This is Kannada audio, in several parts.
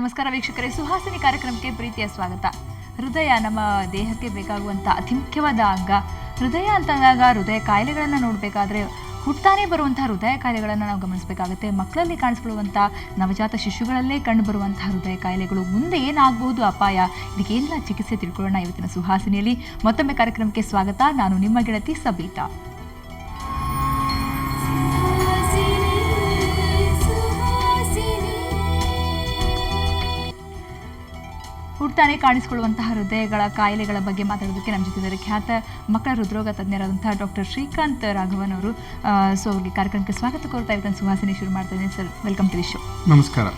ನಮಸ್ಕಾರ ವೀಕ್ಷಕರೇ, ಸುಹಾಸಿನಿ ಕಾರ್ಯಕ್ರಮಕ್ಕೆ ಪ್ರೀತಿಯ ಸ್ವಾಗತ. ಹೃದಯ ನಮ್ಮ ದೇಹಕ್ಕೆ ಬೇಕಾಗುವಂಥ ಅತಿ ಮುಖ್ಯವಾದ ಅಂಗ. ಹೃದಯ ಅಂತಂದಾಗ ಹೃದಯ ಕಾಯಿಲೆಗಳನ್ನು ನೋಡಬೇಕಾದ್ರೆ ಹುಟ್ಟಾನೇ ಬರುವಂಥ ಹೃದಯ ಕಾಯಿಲೆಗಳನ್ನು ನಾವು ಗಮನಿಸಬೇಕಾಗುತ್ತೆ. ಮಕ್ಕಳಲ್ಲಿ ಕಾಣಿಸ್ಕೊಳ್ಳುವಂಥ ನವಜಾತ ಶಿಶುಗಳಲ್ಲೇ ಕಂಡುಬರುವಂಥ ಹೃದಯ ಕಾಯಿಲೆಗಳು ಮುಂದೆ ಏನಾಗಬಹುದು ಅಪಾಯ, ಇದಕ್ಕೇನೆಲ್ಲ ಚಿಕಿತ್ಸೆ ತಿಳ್ಕೊಳ್ಳೋಣ ಇವತ್ತಿನ ಸುಹಾಸಿನಿಯಲ್ಲಿ. ಮತ್ತೊಮ್ಮೆ ಕಾರ್ಯಕ್ರಮಕ್ಕೆ ಸ್ವಾಗತ. ನಾನು ನಿಮ್ಮ ಗೆಳತಿ ಸಬೀತಾ. ಹುಟ್ಟಾನೆ ಕಾಣಿಸಿಕೊಳ್ಳುವಂತಹ ಹೃದಯಗಳ ಕಾಯಿಲೆಗಳ ಬಗ್ಗೆ ಮಾತಾಡೋದಕ್ಕೆ ನಮ್ಮ ಜೊತೆ ಖ್ಯಾತ ಮಕ್ಕಳ ಹೃದ್ರೋಗ ತಜ್ಞರಾದಂತಹ ಡಾಕ್ಟರ್ ಶ್ರೀಕಾಂತ್ ರಾಘವನ್ ಅವರು. ಸೊ ಅವ್ರಿಗೆ ಕಾರ್ಯಕ್ರಮಕ್ಕೆ ಸ್ವಾಗತ ಕೋರ್ತಾ ಇರ್ತಾನೆ. ಸುಹಾಸಿನಿ ಶುರು ಮಾಡ್ತಾ ಇದ್ದೀನಿ sir. Welcome to the show. ನಮಸ್ಕಾರ.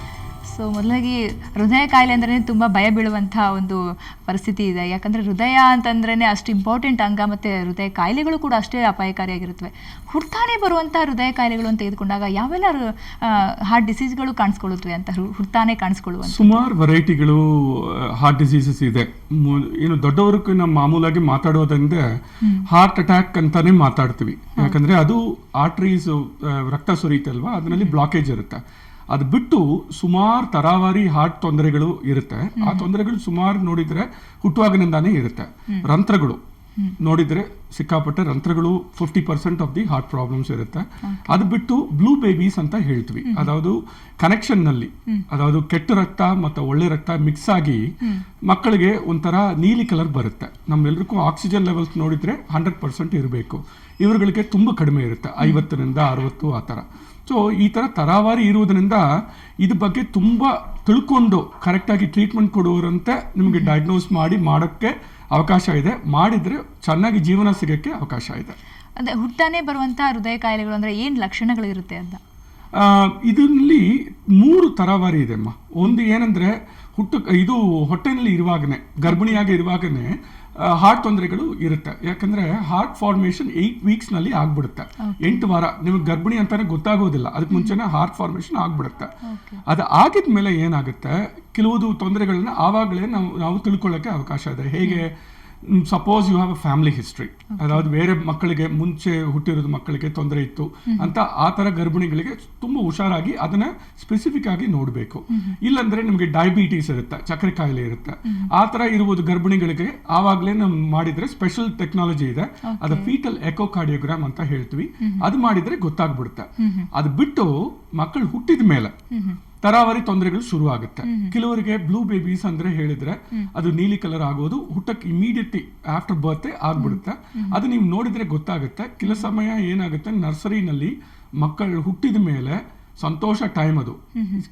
ಸೊ ಮೊದಲಾಗಿ ಹೃದಯ ಕಾಯಿಲೆ ಅಂದ್ರೆ ತುಂಬ ಭಯ ಬೀಳುವಂಥ ಒಂದು ಪರಿಸ್ಥಿತಿ ಇದೆ. ಯಾಕಂದರೆ ಹೃದಯ ಅಂತಂದ್ರೇ ಅಷ್ಟು ಇಂಪಾರ್ಟೆಂಟ್ ಅಂಗ, ಮತ್ತು ಹೃದಯ ಕಾಯಿಲೆಗಳು ಕೂಡ ಅಷ್ಟೇ ಅಪಾಯಕಾರಿಯಾಗಿರುತ್ತವೆ. ಹುಟ್ಟಾನೆ ಬರುವಂಥ ಹೃದಯ ಕಾಯಿಲೆಗಳು ಅಂತ ತೆಗೆದುಕೊಂಡಾಗ ಯಾವೆಲ್ಲ ಹಾರ್ಟ್ ಡಿಸೀಸ್ಗಳು ಕಾಣಿಸ್ಕೊಳ್ಳುತ್ತವೆ ಅಂತ ಹುಟ್ಟಾನೆ ಕಾಣಿಸ್ಕೊಳ್ಳುವ ಸುಮಾರು ವೆರೈಟಿಗಳು ಹಾರ್ಟ್ ಡಿಸೀಸಸ್ ಇದೆ. ಏನು ದೊಡ್ಡವರಿಗೆ ನಾವು ಮಾಮೂಲಾಗಿ ಮಾತಾಡೋದ್ರಿಂದ ಹಾರ್ಟ್ ಅಟ್ಯಾಕ್ ಅಂತಾನೆ ಮಾತಾಡ್ತೀವಿ. ಯಾಕಂದ್ರೆ ಅದು ಆರ್ಟರೀಸ್ ರಕ್ತ ಸುರಿಯುತ್ತಲ್ವಾ, ಅದರಲ್ಲಿ ಬ್ಲಾಕೇಜ್ ಇರುತ್ತೆ. ಅದು ಬಿಟ್ಟು ಸುಮಾರು ತರಾವರಿ ಹಾರ್ಟ್ ತೊಂದರೆಗಳು ಇರುತ್ತೆ. ಆ ತೊಂದರೆಗಳು ಸುಮಾರು ನೋಡಿದ್ರೆ ಹುಟ್ಟುವಾಗಿನಿಂದಾನೇ ಇರುತ್ತೆ. ರಂಧ್ರಗಳು ನೋಡಿದ್ರೆ ಸಿಕ್ಕಾಪಟ್ಟೆ ರಂಧ್ರಗಳು 50% ಆಫ್ ದಿ ಹಾರ್ಟ್ ಪ್ರಾಬ್ಲಮ್ಸ್ ಇರುತ್ತೆ. ಅದು ಬಿಟ್ಟು ಬ್ಲೂ ಬೇಬೀಸ್ ಅಂತ ಹೇಳ್ತೀವಿ. ಅದಾವುದು ಕನೆಕ್ಷನ್ ನಲ್ಲಿ, ಅದಾವುದು ಕೆಟ್ಟ ರಕ್ತ ಮತ್ತು ಒಳ್ಳೆ ರಕ್ತ ಮಿಕ್ಸ್ ಆಗಿ ಮಕ್ಕಳಿಗೆ ಒಂಥರ ನೀಲಿ ಕಲರ್ ಬರುತ್ತೆ. ನಮ್ಮೆಲ್ಲರಿಗೂ ಆಕ್ಸಿಜನ್ ಲೆವೆಲ್ಸ್ ನೋಡಿದ್ರೆ 100% ಇರಬೇಕು. ಇವರುಗಳಿಗೆ ತುಂಬಾ ಕಡಿಮೆ ಇರುತ್ತೆ, 50ರಿಂದ 60 ಆ ಥರ. ಸೊ ಈ ಥರ ತರಾವಾರಿ ಇರುವುದರಿಂದ ಇದ್ರ ಬಗ್ಗೆ ತುಂಬ ತಿಳ್ಕೊಂಡು ಕರೆಕ್ಟಾಗಿ ಟ್ರೀಟ್ಮೆಂಟ್ ಕೊಡುವರಂತೆ ನಿಮಗೆ ಡಯಾಗ್ನೋಸ್ ಮಾಡೋಕ್ಕೆ ಅವಕಾಶ ಇದೆ. ಮಾಡಿದರೆ ಚೆನ್ನಾಗಿ ಜೀವನ ಸಿಗೋಕ್ಕೆ ಅವಕಾಶ ಇದೆ. ಅದೇ ಹುಟ್ಟಾನೆ ಬರುವಂಥ ಹೃದಯ ಕಾಯಿಲೆಗಳು ಅಂದರೆ ಏನು ಲಕ್ಷಣಗಳು ಇರುತ್ತೆ ಅಂತ? ಇದರಲ್ಲಿ 3 ತರಾವಾರಿ ಇದೆ ಅಮ್ಮ. ಒಂದು ಏನಂದರೆ ಇದು ಹೊಟ್ಟೆನಲ್ಲಿ ಇರುವಾಗನೇ, ಗರ್ಭಿಣಿಯಾಗಿ ಇರುವಾಗನೇ ಹಾರ್ಟ್ ತೊಂದರೆಗಳು ಇರುತ್ತೆ. ಯಾಕಂದ್ರೆ ಹಾರ್ಟ್ ಫಾರ್ಮೇಶನ್ 8 weeks ನಲ್ಲಿ ಆಗ್ಬಿಡುತ್ತೆ. 8 ವಾರ ನಿಮಗೆ ಗರ್ಭಿಣಿ ಅಂತಾನೆ ಗೊತ್ತಾಗೋದಿಲ್ಲ, ಅದಕ್ಕೆ ಮುಂಚೆನೆ ಹಾರ್ಟ್ ಫಾರ್ಮೇಶನ್ ಆಗ್ಬಿಡುತ್ತೆ. ಅದು ಆಗಿದ್ಮೇಲೆ ಏನಾಗುತ್ತೆ, ಕೆಲವೊಂದು ತೊಂದರೆಗಳನ್ನ ಆವಾಗಲೇ ನಾವು ತಿಳ್ಕೊಳ್ಳೋಕೆ ಅವಕಾಶ ಇದೆ. ಹೇಗೆ, suppose you have a family history, ಅದಾவது ಬೇರೆ ಮಕ್ಕಳಿಗೆ ಮುಂಚೆ ಹುಟ್ಟಿರೋದು ಮಕ್ಕಳಿಗೆ ತೊಂದರೆ ಇತ್ತು ಅಂತ ಆ ಥರ ಗರ್ಭಿಣಿಗಳಿಗೆ ತುಂಬ ಹುಷಾರಾಗಿ ಅದನ್ನ ಸ್ಪೆಸಿಫಿಕ್ ಆಗಿ ನೋಡಬೇಕು. ಇಲ್ಲಾಂದ್ರೆ ನಿಮಗೆ ಡಯಾಬಿಟೀಸ್ ಇರುತ್ತೆ, ಸಕ್ಕರೆ ಕಾಯಿಲೆ ಇರುತ್ತೆ, ಆ ಥರ ಇರುವುದು ಗರ್ಭಿಣಿಗಳಿಗೆ ಆವಾಗಲೇ ನಾವು ಮಾಡಿದ್ರೆ ಸ್ಪೆಷಲ್ ಟೆಕ್ನಾಲಜಿ ಇದೆ, ಅದು ಫೀಟಲ್ ಎಕೋಕಾರ್ಡಿಯೋಗ್ರಾಮ್ ಅಂತ ಹೇಳ್ತೀವಿ. ಅದು ಮಾಡಿದ್ರೆ ಗೊತ್ತಾಗ್ಬಿಡುತ್ತೆ. ಅದು ಬಿಟ್ಟು ಮಕ್ಕಳು ಹುಟ್ಟಿದ ಮೇಲೆ ತರಾವರಿ ತೊಂದರೆಗಳು ಶುರು ಆಗುತ್ತೆ. ಕೆಲವರಿಗೆ ಬ್ಲೂ ಬೇಬೀಸ್ ಅಂದ್ರೆ ಹೇಳಿದ್ರೆ ಅದು ನೀಲಿ ಕಲರ್ ಆಗೋದು ಹುಟ್ಟಕ್ಕೆ ಇಮಿಡಿಯೇಟ್ಲಿ ಆಫ್ಟರ್ ಬರ್ತ್ ಆಗ್ಬಿಡುತ್ತೆ. ಅದು ನೀವು ನೋಡಿದ್ರೆ ಗೊತ್ತಾಗುತ್ತೆ. ಕೆಲ ಸಮಯ ಏನಾಗುತ್ತೆ, ನರ್ಸರಿನಲ್ಲಿ ಮಕ್ಕಳು ಹುಟ್ಟಿದ ಮೇಲೆ ಸಂತೋಷ ಟೈಮ್ ಅದು,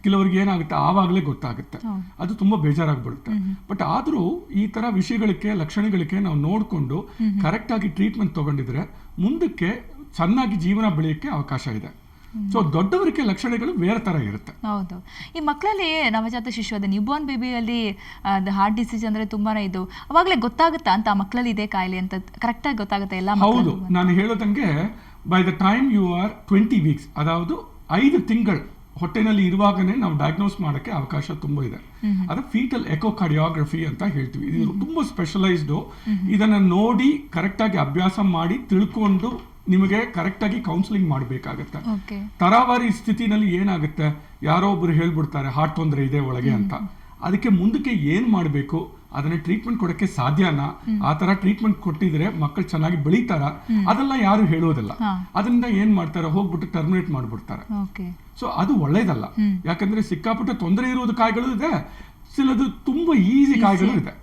ಕೆಲವರಿಗೆ ಏನಾಗುತ್ತೆ ಆವಾಗಲೇ ಗೊತ್ತಾಗುತ್ತೆ. ಅದು ತುಂಬಾ ಬೇಜಾರಾಗ್ಬಿಡುತ್ತೆ. ಬಟ್ ಆದ್ರೂ ಈ ತರ ವಿಷಯಗಳಿಗೆ, ಲಕ್ಷಣಗಳಿಗೆ ನಾವು ನೋಡ್ಕೊಂಡು ಕರೆಕ್ಟ್ ಆಗಿ ಟ್ರೀಟ್ಮೆಂಟ್ ತಗೊಂಡಿದ್ರೆ ಮುಂದಕ್ಕೆ ಚೆನ್ನಾಗಿ ಜೀವನ ಬೆಳೆಯಕ್ಕೆ ಅವಕಾಶ ಇದೆ. ಸೊ ದೊಡ್ಡವರಿಗೆ ಲಕ್ಷಣಗಳು ಬೇರೆ ತರ ಇರುತ್ತೆ. ಹೌದು. ಈ ಮಕ್ಕಳಲ್ಲಿ ನವಜಾತ ಶಿಶು ಅದ ನ್ಯೂಬೋರ್ನ್ ಬೇಬಿಯಲ್ಲಿ ಹಾರ್ಟ್ ಡಿಸೀಸ್ ಅಂದ್ರೆ ತುಂಬಾನೇ ಇದು ಅವಾಗಲೇ ಗೊತ್ತಾಗುತ್ತಾ ಅಂತ, ಆ ಮಕ್ಕಳಲ್ಲಿ ಇದೆ ಕಾಯಿಲೆ ಅಂತ ಕರೆಕ್ಟ್ ಆಗಿ ಗೊತ್ತಾಗುತ್ತೆ ಎಲ್ಲ? ಹೌದು, ನಾನು ಹೇಳೋದಂಗೆ by the time you are 20 weeks, ಅದಾವುದು 5 ತಿಂಗಳು ಹೊಟ್ಟೆನಲ್ಲಿ ಇರುವಾಗನೇ ನಾವು ಡಯಾಗ್ನೋಸ್ ಮಾಡೋಕ್ಕೆ ಅವಕಾಶ ತುಂಬಾ ಇದೆ. ಅದು ಫೀಟಲ್ ಎಕೋಕಾರ್ಡಿಯೋಗ್ರಫಿ ಅಂತ ಹೇಳ್ತೀವಿ. ಇದು ತುಂಬಾ ಸ್ಪೆಷಲೈಸ್ಡ್. ಇದನ್ನ ನೋಡಿ ಕರೆಕ್ಟ್ ಆಗಿ ಅಭ್ಯಾಸ ಮಾಡಿ ತಿಳ್ಕೊಂಡು ನಿಮಗೆ ಕರೆಕ್ಟ್ ಆಗಿ ಕೌನ್ಸಿಲಿಂಗ್ ಮಾಡಬೇಕಾಗತ್ತೆ. ತರಾವಾರಿ ಸ್ಥಿತಿನಲ್ಲಿ ಏನಾಗುತ್ತೆ, ಯಾರೋ ಒಬ್ರು ಹೇಳ್ಬಿಡ್ತಾರೆ ಹಾರ್ಟ್ ತೊಂದರೆ ಇದೆ ಒಳಗೆ ಅಂತ, ಅದಕ್ಕೆ ಮುಂದಕ್ಕೆ ಏನ್ ಮಾಡಬೇಕು, ಅದನ್ನ ಟ್ರೀಟ್ಮೆಂಟ್ ಕೊಡಕ್ಕೆ ಸಾಧ್ಯನಾ, ಆ ತರ ಟ್ರೀಟ್ಮೆಂಟ್ ಕೊಟ್ಟಿದ್ರೆ ಮಕ್ಕಳು ಚೆನ್ನಾಗಿ ಬೆಳೀತಾರ, ಅದೆಲ್ಲ ಯಾರು ಹೇಳೋದಿಲ್ಲ. ಅದರಿಂದ ಏನ್ ಮಾಡ್ತಾರೆ, ಹೋಗ್ಬಿಟ್ಟು ಟರ್ಮಿನೇಟ್ ಮಾಡ್ಬಿಡ್ತಾರೆ. ಸೊ ಅದು ಒಳ್ಳೇದಲ್ಲ. ಯಾಕಂದ್ರೆ ಸಿಕ್ಕಾಪಟ್ಟೆ ತೊಂದರೆ ಇರುವುದು ಕಾಯಿಗಳು ಇದೆ, ಸಿಲದು ತುಂಬಾ ಈಸಿ ಕಾಯಿಗಳು ಇದೆ.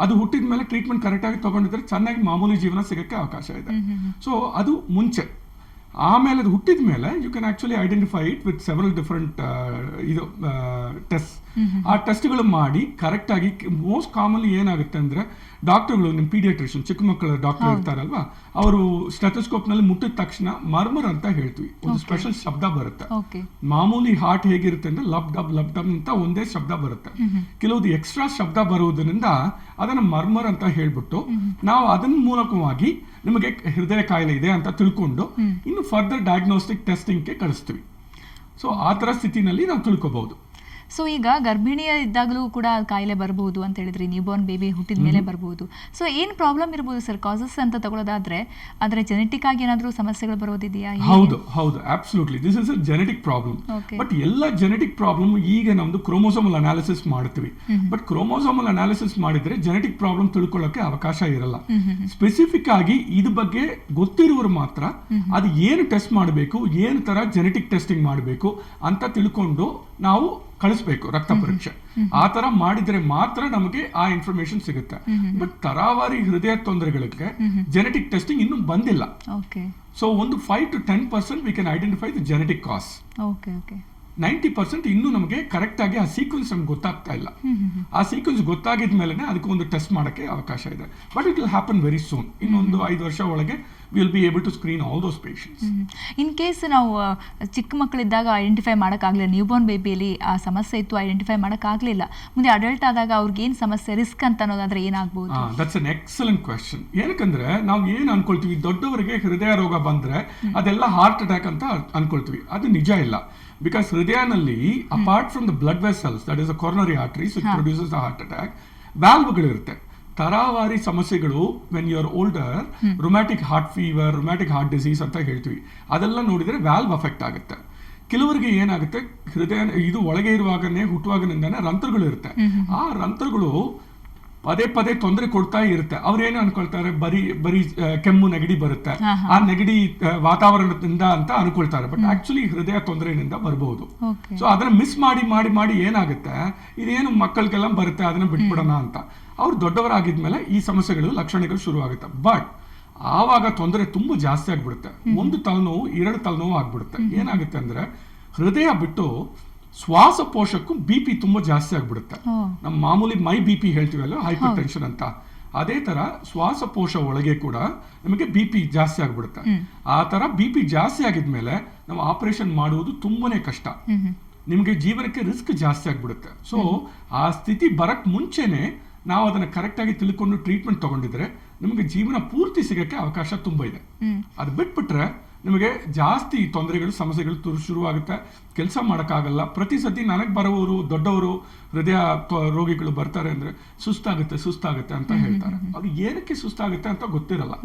ಅದು ಹುಟ್ಟಿದ ಮೇಲೆ ಟ್ರೀಟ್ಮೆಂಟ್ ಕರೆಕ್ಟ್ ಆಗಿ ತಗೊಂಡಿದ್ರೆ ಚೆನ್ನಾಗಿ ಮಾಮೂಲಿ ಜೀವನ ಸಿಗಕ್ಕೆ ಅವಕಾಶ ಇದೆ. ಸೊ ಅದು ಮುಂಚೆ. ಆಮೇಲೆ ಅದು ಹುಟ್ಟಿದ ಮೇಲೆ you can actually identify it with several different test. ಆ ಟೆಸ್ಟ್ಗಳು ಮಾಡಿ ಕರೆಕ್ಟ್ ಆಗಿ, ಮೋಸ್ಟ್ ಕಾಮನ್ಲಿ ಏನಾಗುತ್ತೆ ಅಂದ್ರೆ ಡಾಕ್ಟರ್ಗಳು, ನಿಮ್ಮ ಪೀಡಿಯಾಟ್ರಿಷಿಯನ್, ಚಿಕ್ಕ ಮಕ್ಕಳ ಡಾಕ್ಟರ್ ಇರ್ತಾರಲ್ವಾ, ಅವರು ಸ್ಟೆಥೋಸ್ಕೋಪ್ ನಲ್ಲಿ ಮುಟ್ಟಿದ ತಕ್ಷಣ ಮರ್ಮರ್ ಅಂತ ಹೇಳ್ತೀವಿ, ಒಂದು ಸ್ಪೆಷಲ್ ಶಬ್ದ ಬರುತ್ತೆ. ಮಾಮೂಲಿ ಹಾರ್ಟ್ ಹೇಗಿರುತ್ತೆ ಅಂದ್ರೆ ಲಬ್ ಡಬ್ ಅಂತ ಒಂದೇ ಶಬ್ದ ಬರುತ್ತೆ. ಕೆಲವೊಂದು ಎಕ್ಸ್ಟ್ರಾ ಶಬ್ದ ಬರುವುದರಿಂದ ಅದನ್ನ ಮರ್ಮರ್ ಅಂತ ಹೇಳ್ಬಿಟ್ಟು ನಾವು ಅದನ್ನ ಮೂಲಕವಾಗಿ ನಿಮಗೆ ಹೃದಯ ಕಾಯಿಲೆ ಇದೆ ಅಂತ ತಿಳ್ಕೊಂಡು ಇನ್ನು ಫರ್ದರ್ ಡಯಾಗ್ನೋಸ್ಟಿಕ್ ಟೆಸ್ಟಿಂಗ್ಗೆ ಕಳಿಸ್ತೀವಿ. ಸೊ ಆ ತರ ಸ್ಥಿತಿನಲ್ಲಿ ನಾವು ತಿಳ್ಕೋಬಹುದು. ಸೊ ಈಗ ಗರ್ಭಿಣಿಯ ಇದ್ದಾಗಲೂ ಕೂಡ ಕಾಯಿಲೆ ಬರಬಹುದು ಅಂತ ಹೇಳಿದ್ರಿ, ನ್ಯೂಬೋರ್ನ್ ಬೇಬಿ ಹುಟ್ಟಿದ ಮೇಲೆ ಬರಬಹುದು. ಸೊ ಏನು ಪ್ರಾಬ್ಲಮ್ ಇರ್ಬೋದು ಸರ್ ಕಾಸಸ್ ಅಂತ ತಗೊಳ್ಳೋದಾದ್ರೆ? ಆದರೆ ಜೆನೆಟಿಕ್ ಆಗಿ ಏನಾದರೂ ಸಮಸ್ಯೆಗಳು ಬರೋದಿದೆಯಾ? ಹೌದು ಹೌದು, absolutely this is a genetic problem. But ಎಲ್ಲ ಜೆನೆಟಿಕ್ ಪ್ರಾಬ್ಲಮ್ ಈಗ ನಮ್ದು ಕ್ರೋಮೋಸೋಮಲ್ ಅನಾಲಿಸಿಸ್ ಮಾಡ್ತೀವಿ. ಬಟ್ ಕ್ರೋಮೋಸೋಮಲ್ ಅನಾಲಿಸಿಸ್ ಮಾಡಿದ್ರೆ ಜೆನೆಟಿಕ್ ಪ್ರಾಬ್ಲಮ್ ತಿಳ್ಕೊಳ್ಳೋಕೆ ಅವಕಾಶ ಇರಲ್ಲ. ಸ್ಪೆಸಿಫಿಕ್ ಆಗಿ ಇದ್ರ ಬಗ್ಗೆ ಗೊತ್ತಿರುವವರು ಮಾತ್ರ ಅದು ಏನು ಟೆಸ್ಟ್ ಮಾಡಬೇಕು, ಏನು ತರ ಜೆನೆಟಿಕ್ ಟೆಸ್ಟಿಂಗ್ ಮಾಡಬೇಕು ಅಂತ ತಿಳ್ಕೊಂಡು ನಾವು ಕಳಿಸ್ಬೇಕು ರಕ್ತ ಪರೀಕ್ಷೆ. ಆ ತರ ಮಾಡಿದ್ರೆ ಮಾತ್ರ ನಮಗೆ ಆ ಇನ್ಫಾರ್ಮೇಶನ್ ಸಿಗುತ್ತೆ. ಬಟ್ ತರಾವಾರಿ ಹೃದಯ ತೊಂದರೆಗಳಿಗೆ ಜೆನೆಟಿಕ್ ಟೆಸ್ಟಿಂಗ್ ಇನ್ನೂ ಬಂದಿಲ್ಲ. ಸೊ ಒಂದು 5 to 10% we can identify the genetic cause. 90% ಇನ್ನೂ ನಮಗೆ ಕರೆಕ್ಟ್ ಆಗಿ ಆ ಸೀಕ್ವೆನ್ಸ್ ನಮ್ಗೆ ಗೊತ್ತಾಗ್ತಾ ಇಲ್ಲ. ಆ ಸೀಕ್ವೆನ್ಸ್ ಗೊತ್ತಾಗಿದ ಮೇಲೆ ಅದಕ್ಕೆ ಒಂದು ಟೆಸ್ಟ್ ಮಾಡೋಕ್ಕೆ ಅವಕಾಶ ಇದೆ. But it will happen very soon. ಇನ್ನೊಂದು 5 ವರ್ಷ ಒಳಗೆ will be able to screen all those patients. In case ನಾವು ಚಿಕ್ಕ ಮಕ್ಕಳಿದ್ದಾಗ ಐಡೆಂಟಿಫೈ ಮಾಡೋಕ್ಕಾಗಲಿಲ್ಲ, ನ್ಯೂಬೋರ್ನ್ ಬೇಬಿಯಲ್ಲಿ ಆ ಸಮಸ್ಯೆ ಇತ್ತು, ಐಡೆಂಟಿಫೈ ಮಾಡೋಕ್ಕಾಗಲಿಲ್ಲ, ಮುಂದೆ ಅಡಲ್ಟ್ ಆದಾಗ ಅವ್ರಿಗೆ ಏನು ಸಮಸ್ಯೆ, ರಿಸ್ಕ್ ಅಂತ ಅನ್ನೋದಾದ್ರೆ ಏನಾಗ್ಬೋದು? That's an excellent question. ಏನಕ್ಕಂದ್ರೆ ನಾವು ಏನು ಅನ್ಕೊಳ್ತೀವಿ, ದೊಡ್ಡವರಿಗೆ ಹೃದಯ ರೋಗ ಬಂದ್ರೆ ಅದೆಲ್ಲ ಹಾರ್ಟ್ ಅಟ್ಯಾಕ್ ಅಂತ ಅನ್ಕೊಳ್ತೀವಿ. ಅದು ನಿಜ ಇಲ್ಲ. Because ಹೃದಯನಲ್ಲಿ apart from the blood vessels, that is the coronary arteries which produces the heart attack, ವ್ಯಾಲ್ವ್ಗಳಿರುತ್ತೆ. ತರಾವಾರಿ ಸಮಸ್ಯೆಗಳು when you are older, rheumatic heart fever, rheumatic heart disease ಅಂತ ಹೇಳ್ತೀವಿ, ಅದೆಲ್ಲ ನೋಡಿದ್ರೆ ವ್ಯಾಲ್ವ್ ಅಫೆಕ್ಟ್ ಆಗುತ್ತೆ. ಕೆಲವರಿಗೆ ಏನಾಗುತ್ತೆ, ಹೃದಯ ಇದು ಒಳಗೆ ಇರುವಾಗನೇ ಹುಟ್ಟುವಾಗಿನಿಂದಾನೆ ರಂಧ್ರಗಳು ಇರುತ್ತೆ. ಆ ರಂಧ್ರಗಳು ಪದೇ ಪದೇ ತೊಂದರೆ ಕೊಡ್ತಾ ಇರುತ್ತೆ. ಅವ್ರೇನು ಅನ್ಕೊಳ್ತಾರೆ, ಬರೀ ಕೆಮ್ಮು ನೆಗಡಿ ಬರುತ್ತೆ, ಆ ನೆಗಡಿ ವಾತಾವರಣದಿಂದ ಅಂತ ಅನ್ಕೊಳ್ತಾರೆ. ಬಟ್ ಆಕ್ಚುಲಿ ಹೃದಯ ತೊಂದರೆಯಿಂದ ಬರಬಹುದು. ಸೊ ಅದನ್ನ ಮಿಸ್ ಮಾಡಿ ಏನಾಗುತ್ತೆ, ಇದೇನು ಮಕ್ಕಳಿಗೆಲ್ಲ ಬರುತ್ತೆ ಅದನ್ನ ಬಿಟ್ಬಿಡೋಣ ಅಂತ ಅವ್ರು ದೊಡ್ಡವರಾಗಿದ್ಮೇಲೆ ಈ ಸಮಸ್ಯೆಗಳು ಲಕ್ಷಣಗಳು ಶುರು ಆಗುತ್ತೆ. ಬಟ್ ಆವಾಗ ತೊಂದರೆ ತುಂಬಾ ಜಾಸ್ತಿ ಆಗ್ಬಿಡುತ್ತೆ. ಒಂದು ತಲೆನೋವು 2 ತಲೆನೋವು ಆಗ್ಬಿಡುತ್ತೆ. ಏನಾಗುತ್ತೆ ಅಂದ್ರೆ ಹೃದಯ ಬಿಟ್ಟು ಶ್ವಾಸಕೋಶಕ್ಕೂ BP ತುಂಬಾ ಜಾಸ್ತಿ ಆಗ್ಬಿಡುತ್ತೆ. ನಮ್ಮ ಮಾಮೂಲಿ ಮೈ BP ಹೇಳ್ತೀವಲ್ಲ, ಹೈಪರ್ ಟೆನ್ಷನ್ ಅಂತ, ಅದೇ ತರ ಶ್ವಾಸಕೋಶ ಒಳಗೆ ಕೂಡ ನಮಗೆ BP ಜಾಸ್ತಿ ಆಗ್ಬಿಡುತ್ತೆ. ಆ ತರ BP ಜಾಸ್ತಿ ಆಗಿದ್ಮೇಲೆ ನಾವು ಆಪರೇಷನ್ ಮಾಡುವುದು ತುಂಬಾನೇ ಕಷ್ಟ. ನಿಮಗೆ ಜೀವನಕ್ಕೆ ರಿಸ್ಕ್ ಜಾಸ್ತಿ ಆಗ್ಬಿಡುತ್ತೆ. ಸೊ ಆ ಸ್ಥಿತಿ ಬರಕ್ ಮುಂಚೆನೆ ನಾವು ಅದನ್ನ ಕರೆಕ್ಟ್ ಆಗಿ ತಿಳ್ಕೊಂಡು ಟ್ರೀಟ್ಮೆಂಟ್ ತಗೊಂಡಿದ್ರೆ ನಿಮಗೆ ಜೀವನ ಪೂರ್ತಿ ಸಿಗಕ್ಕೆ ಅವಕಾಶ ತುಂಬಾ ಇದೆ. ಅದು ಬಿಟ್ಬಿಟ್ರೆ ನಿಮಗೆ ಜಾಸ್ತಿ ತೊಂದರೆಗಳು, ಸಮಸ್ಯೆಗಳು ಶುರುವಾಗುತ್ತೆ. ಕೆಲಸ ಮಾಡೋಕ್ಕಾಗಲ್ಲ. ಪ್ರತಿ ಸತಿ ನನಗೆ ಬರೋವರು ದೊಡ್ಡವರು ಹೃದಯ ರೋಗಿಗಳು ಬರ್ತಾರೆ ಅಂದ್ರೆ ಸುಸ್ತಾಗುತ್ತೆ ಅಂತ ಹೇಳ್ತಾರೆ. ಅದು ಏನಕ್ಕೆ ಸುಸ್ತಾಗುತ್ತೆ ಅಂತ ಗೊತ್ತಿರಲ್ಲ.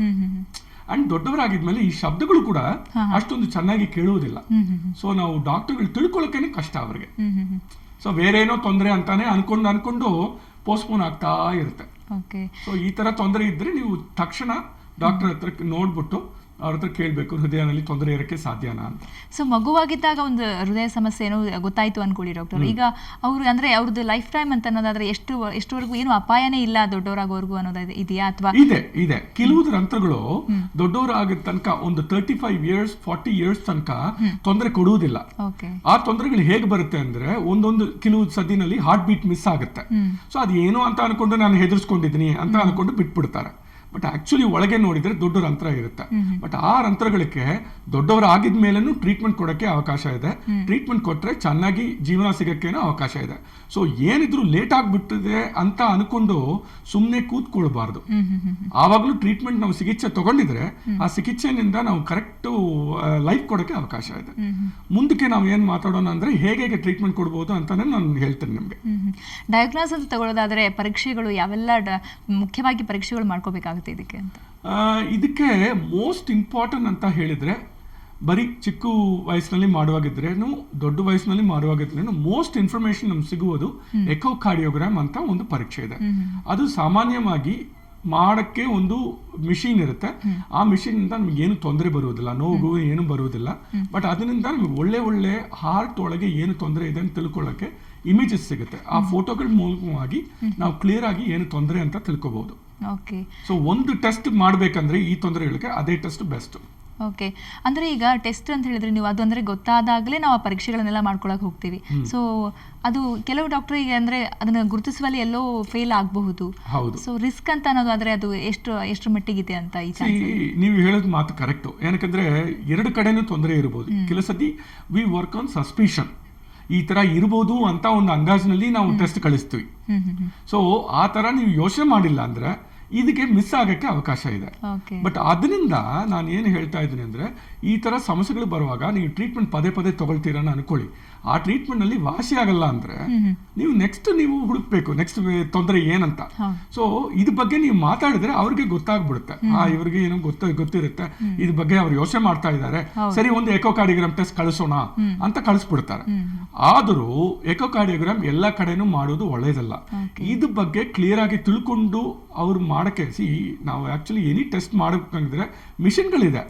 ಅಂಡ್ ದೊಡ್ಡವರಾಗಿದ್ಮೇಲೆ ಈ ಶಬ್ದಗಳು ಕೂಡ ಅಷ್ಟೊಂದು ಚೆನ್ನಾಗಿ ಕೇಳುವುದಿಲ್ಲ. ಸೊ ನಾವು ಡಾಕ್ಟರ್ಗಳು ತಿಳ್ಕೊಳ್ಳೋಕೆ ಕಷ್ಟ ಅವ್ರಿಗೆ. ಸೊ ಬೇರೇನೋ ತೊಂದರೆ ಅಂತಾನೆ ಅನ್ಕೊಂಡು ಪೋಸ್ಟ್ಪೋನ್ ಆಗ್ತಾ ಇರುತ್ತೆ. ಸೊ ಈ ತರ ತೊಂದರೆ ಇದ್ರೆ ನೀವು ತಕ್ಷಣ ಡಾಕ್ಟರ್ ಹತ್ರ ನೋಡ್ಬಿಟ್ಟು ಅವ್ರ ಹತ್ರ ಕೇಳಬೇಕು, ಹೃದಯದಲ್ಲಿ ತೊಂದರೆ ಇರಕ್ಕೆ ಸಾಧ್ಯನಾ ಅಂತ. ಸೊ ಮಗುವಾಗಿದ್ದಾಗ ಒಂದು ಹೃದಯ ಸಮಸ್ಯೆ ಏನೋ ಗೊತ್ತಾಯ್ತು ಅನ್ಕೊಳ್ಳಿ ಡಾಕ್ಟರ್, ಈಗ ಅವ್ರು ಅಂದ್ರೆ ಅವ್ರದ್ದು ಲೈಫ್ ಟೈಮ್ ಅಂತ ಅನ್ನೋದಾದ್ರೆ ಎಷ್ಟುವರೆಗೂ ಏನು ಅಪಾಯನೇ ಇಲ್ಲ ದೊಡ್ಡವರಾಗೋವರೆಗೂ ಅನ್ನೋದು ಇದೆಯಾ? ಅಥವಾ ಇದೆ ಕೆಲವು ರಂಧ್ರಗಳು ದೊಡ್ಡವರಾಗ ತನಕ ಒಂದು 35 years 40 years ತನಕ ತೊಂದರೆ ಕೊಡುವುದಿಲ್ಲ. ಆ ತೊಂದರೆಗಳು ಹೇಗೆ ಬರುತ್ತೆ ಅಂದ್ರೆ ಒಂದೊಂದು ಕೆಲವು ಸದ್ದಿನಲ್ಲಿ ಹಾರ್ಟ್ ಬೀಟ್ ಮಿಸ್ ಆಗುತ್ತೆ. ಸೊ ಅದು ಏನು ಅಂತ ಅನ್ಕೊಂಡು ನಾನು ಹೆದರ್ಸ್ಕೊಂಡಿದ್ದೀನಿ ಅಂತ ಅನ್ಕೊಂಡು ಬಿಟ್ಬಿಡ್ತಾರೆ. ಬಟ್ ಆಕ್ಚುಲಿ ಒಳಗೆ ನೋಡಿದ್ರೆ ದೊಡ್ಡ ರಂಧ್ರ ಇರುತ್ತೆ. ಬಟ್ ಆ ರಂಧ್ರಗಳಿಗೆ ದೊಡ್ಡವರಾಗಿದ ಮೇಲೂ ಟ್ರೀಟ್ಮೆಂಟ್ ಕೊಡಕ್ಕೆ ಅವಕಾಶ ಇದೆ. ಟ್ರೀಟ್ಮೆಂಟ್ ಕೊಟ್ರೆ ಚೆನ್ನಾಗಿ ಜೀವನ ಸಿಗಕ್ಕೇನೋ ಅವಕಾಶ ಇದೆ. ಸೊ ಏನಿದ್ರು ಲೇಟ್ ಆಗ್ಬಿಟ್ಟಿದೆ ಅಂತ ಅನ್ಕೊಂಡು ಸುಮ್ಮನೆ ಕೂತ್ಕೊಳ್ಬಾರ್ದು. ಆವಾಗ್ಲೂ ಟ್ರೀಟ್ಮೆಂಟ್ ನಾವು ಚಿಕಿತ್ಸೆ ತಗೊಂಡಿದ್ರೆ ಆ ಚಿಕಿತ್ಸೆನಿಂದ ನಾವು ಕರೆಕ್ಟ್ ಲೈಫ್ ಕೊಡಕ್ಕೆ ಅವಕಾಶ ಇದೆ. ಮುಂದಕ್ಕೆ ನಾವು ಏನ್ ಮಾತಾಡೋಣ ಅಂದ್ರೆ ಹೇಗೆ ಟ್ರೀಟ್ಮೆಂಟ್ ಕೊಡ್ಬೋದು ಅಂತಾನೆ ನಾನು ಹೇಳ್ತೇನೆ ನಿಮ್ಗೆ. ಡಯಾಗ್ನೋಸ್ ಅಂತ ತಗೊಳ್ಳೋದಾದ್ರೆ ಪರೀಕ್ಷೆಗಳು ಯಾವೆಲ್ಲ ಮುಖ್ಯವಾಗಿ ಪರೀಕ್ಷೆಗಳು ಮಾಡ್ಕೋಬೇಕಾಗುತ್ತೆ ಇದಕ್ಕೆ ಅಂತ? ಇದಕ್ಕೆ ಮೋಸ್ಟ್ ಇಂಪಾರ್ಟೆಂಟ್ ಅಂತ ಹೇಳಿದ್ರೆ ಬರೀ ಚಿಕ್ಕ ವಯಸ್ಸಿನಲ್ಲಿ ಮಾಡುವಾಗಿದ್ರೇನು ದೊಡ್ಡ ವಯಸ್ಸಿನಲ್ಲಿ ಮಾಡುವಾಗಿದ್ರೇನು ಮೋಸ್ಟ್ ಇನ್ಫಾರ್ಮೇಶನ್ ನಮ್ಗೆ ಸಿಗುವುದು ಎಕೋಕಾರ್ಡಿಯೋಗ್ರಾಮ್ ಅಂತ ಒಂದು ಪರೀಕ್ಷೆ ಇದೆ. ಅದು ಸಾಮಾನ್ಯವಾಗಿ ಮಾಡಕ್ಕೆ ಒಂದು ಮಿಷಿನ್ ಇರುತ್ತೆ. ಆ ಮಿಷಿನ್ ಇಂದ ನಮ್ಗೆ ಏನು ತೊಂದರೆ ಬರುವುದಿಲ್ಲ, ನೋವು ಏನು ಬರುವುದಿಲ್ಲ. ಬಟ್ ಅದರಿಂದ ನಮ್ಗೆ ಒಳ್ಳೆ ಹಾರ್ಟ್ ಒಳಗೆ ಏನು ತೊಂದರೆ ಇದೆ ಅಂತ ತಿಳ್ಕೊಳ್ಳೋಕೆ ಇಮೇಜಸ್ ಸಿಗುತ್ತೆ. ಆ ಫೋಟೋಗಳ ಮೂಲಕವಾಗಿ ನಾವು ಕ್ಲಿಯರ್ ಆಗಿ ಏನು ತೊಂದರೆ ಅಂತ ತಿಳ್ಕೊಬಹುದು. ಸೊ ಒಂದು ಟೆಸ್ಟ್ ಮಾಡ್ಬೇಕಂದ್ರೆ ಈ ತೊಂದರೆಗಳಿಗೆ ಅದೇ ಟೆಸ್ಟ್ ಬೆಸ್ಟ್. ಓಕೆ, ಅಂದ್ರೆ ಈಗ ಟೆಸ್ಟ್ ಅಂತ ಹೇಳಿದ್ರೆ ನೀವು ಅದು ಅಂದ್ರೆ ಗೊತ್ತಾದಾಗಲೇ ನಾವು ಆ ಪರೀಕ್ಷೆಗಳನ್ನೆಲ್ಲ ಮಾಡ್ಕೊಳಕ್ ಹೋಗ್ತೀವಿ. ಸೊ ಅದು ಕೆಲವು ಡಾಕ್ಟರಿಗೆ ಅಂದ್ರೆ ಅದನ್ನ ಗುರುತಿಸುವಲ್ಲಿ ಎಲ್ಲೋ ಫೇಲ್ ಆಗಬಹುದು. ಸೊ ರಿಸ್ಕ್ ಅಂತ ಅನ್ನೋದಾದ್ರೆ ಅದು ಎಷ್ಟು ಮಟ್ಟಿಗಿದೆ ಅಂತ ನೀವು ಹೇಳೋದು ಮಾತು ಕರೆಕ್ಟ್. ಏನಕ್ಕಂದ್ರೆ 2 ಕಡೆನೂ ತೊಂದರೆ ಇರಬಹುದು. ಕೆಲವು ಸತಿ ವಿ ವರ್ಕ್ ಆನ್ ಸಸ್ಪಿಷನ್, ಈ ತರ ಇರಬಹುದು ಅಂತ ಒಂದು ಅಂದಾಜಿನಲ್ಲಿ ನಾವು ಟೆಸ್ಟ್ ಕಳಿಸ್ತೀವಿ. ಸೊ ಆ ತರ ನೀವು ಯೋಚನೆ ಮಾಡಿಲ್ಲ ಅಂದ್ರೆ ಇದಕ್ಕೆ ಮಿಸ್ ಆಗಕ್ಕೆ ಅವಕಾಶ ಇದೆ. ಓಕೆ. ಬಟ್ ಅದರಿಂದ ನಾನು ಏನು ಹೇಳ್ತಾ ಇದ್ದೀನಿ ಅಂದ್ರೆ, ಈ ತರ ಸಮಸ್ಯೆಗಳು ಬರುವಾಗ ನೀವು ಟ್ರೀಟ್ಮೆಂಟ್ ಪದೇ ಪದೇ ತಗೊಳ್ತೀರ ಅನ್ಕೊಳ್ಳಿ, ಆ ಟ್ರೀಟ್ಮೆಂಟ್ ನಲ್ಲಿ ವಾಸಿ ಆಗಲ್ಲ ಅಂದ್ರೆ ನೀವು ನೆಕ್ಸ್ಟ್ ನೀವು ಹುಡುಕ್ಬೇಕು ನೆಕ್ಸ್ಟ್ ತೊಂದರೆ ಏನಂತ. ಸೊ ಇದ್ರ ಬಗ್ಗೆ ನೀವು ಮಾತಾಡಿದ್ರೆ ಅವ್ರಿಗೆ ಗೊತ್ತಾಗ್ಬಿಡುತ್ತೆ, ಇವ್ರಿಗೆ ಏನೋ ಗೊತ್ತಿರುತ್ತೆ, ಇದ್ರ ಬಗ್ಗೆ ಅವ್ರು ಯೋಚನೆ ಮಾಡ್ತಾ ಇದ್ದಾರೆ, ಸರಿ ಒಂದು ಎಕೋಕಾರ್ಡಿಯೋಗ್ರಾಮ್ ಟೆಸ್ಟ್ ಕಳಿಸೋಣ ಅಂತ ಕಳಿಸ್ಬಿಡ್ತಾರೆ. ಆದರೂ ಎಕೋಕಾರ್ಡಿಯೋಗ್ರಾಮ್ ಎಲ್ಲ ಕಡೆನೂ ಮಾಡೋದು ಒಳ್ಳೇದಲ್ಲ. ಇದ್ರ ಬಗ್ಗೆ ಕ್ಲಿಯರ್ ಆಗಿ ತಿಳ್ಕೊಂಡು ಅವ್ರು ಮಾಡಕ್ಕೆ ನಾವು ಆಕ್ಚುಲಿ ಎನಿ ಟೆಸ್ಟ್ ಮಾಡಬೇಕಂದ್ರೆ ಮಿಷಿನ್ಗಳಿದೆ,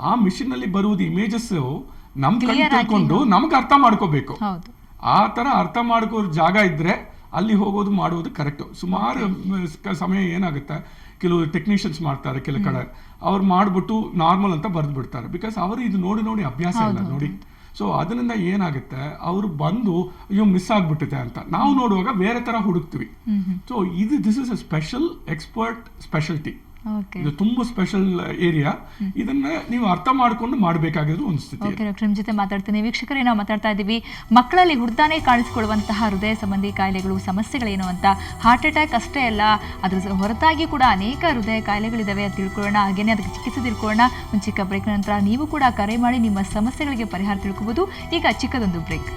ಆ ಮಿಷಿನ್ ನಲ್ಲಿ ಬರುವುದು ಇಮೇಜಸ್ ನಮ್ ಕಣ್ಣು ತಿಳ್ಕೊಂಡು ನಮ್ಗೆ ಅರ್ಥ ಮಾಡ್ಕೋಬೇಕು. ಆ ತರ ಅರ್ಥ ಮಾಡ್ಕೋ ಜಾಗ ಇದ್ರೆ ಅಲ್ಲಿ ಹೋಗೋದು ಮಾಡೋದು ಕರೆಕ್ಟ್. ಸುಮಾರು ಸಮಯ ಏನಾಗುತ್ತೆ, ಕೆಲವು ಟೆಕ್ನಿಷಿಯನ್ಸ್ ಮಾಡ್ತಾರೆ ಕೆಲ ಕಡೆ, ಅವ್ರು ಮಾಡ್ಬಿಟ್ಟು ನಾರ್ಮಲ್ ಅಂತ ಬರೆದು ಬಿಡ್ತಾರೆ, ಬಿಕಾಸ್ ಅವರು ಇದು ನೋಡಿ ನೋಡಿ ಅಭ್ಯಾಸ ಇಲ್ಲ ನೋಡಿ. ಸೊ ಅದರಿಂದ ಏನಾಗುತ್ತೆ, ಅವರು ಬಂದು ಅಯ್ಯೋ ಮಿಸ್ ಆಗ್ಬಿಟ್ಟಿದೆ ಅಂತ ನಾವು ನೋಡುವಾಗ ಬೇರೆ ತರ ಹುಡುಕ್ತಿವಿ. So this is a special expert speciality, ಇದು ತುಂಬಾ ಸ್ಪೆಷಲ್ ಏರಿಯಾ. ಇದನ್ನ ನೀವು ಅರ್ಥ ಮಾಡ್ಕೊಂಡು ಮಾಡಬೇಕಾಗಿರೋ ಒಂದು ಸ್ಥಿತಿ. ಓಕೆ ಡಾಕ್ಟರ್, ನಿಮ್ಮ ಜೊತೆ ಮಾತಾಡ್ತೀನಿ. ವೀಕ್ಷಕರೇ, ನಾವು ಮಾತಾಡ್ತಾ ಇದ್ದೀವಿ ಮಕ್ಕಳಲ್ಲಿ ಹುಡ್ತಾನೆ ಕಾಣಿಸ್ಕೊಳ್ಳುವಂತಹ ಹೃದಯ ಸಂಬಂಧಿ ಕಾಯಿಲೆಗಳು, ಸಮಸ್ಯೆಗಳೇನು ಅಂತ. ಹಾರ್ಟ್ ಅಟ್ಯಾಕ್ ಅಷ್ಟೇ ಅಲ್ಲ, ಅದ್ರ ಹೊರತಾಗಿ ಕೂಡ ಅನೇಕ ಹೃದಯ ಕಾಯಿಲೆಗಳಿದಾವೆ ಅಂತ ತಿಳ್ಕೊಳ್ಳೋಣ, ಹಾಗೇನೆ ಅದಕ್ಕೆ ಚಿಕಿತ್ಸೆ ತಿಳ್ಕೊಳ್ಳೋಣ. ಒಂದು ಚಿಕ್ಕ ಬ್ರೇಕ್ ನಂತರ ನೀವು ಕೂಡ ಕರೆ ಮಾಡಿ ನಿಮ್ಮ ಸಮಸ್ಯೆಗಳಿಗೆ ಪರಿಹಾರ ತಿಳ್ಕೋಬಹುದು. ಈಗ ಚಿಕ್ಕದೊಂದು ಬ್ರೇಕ್.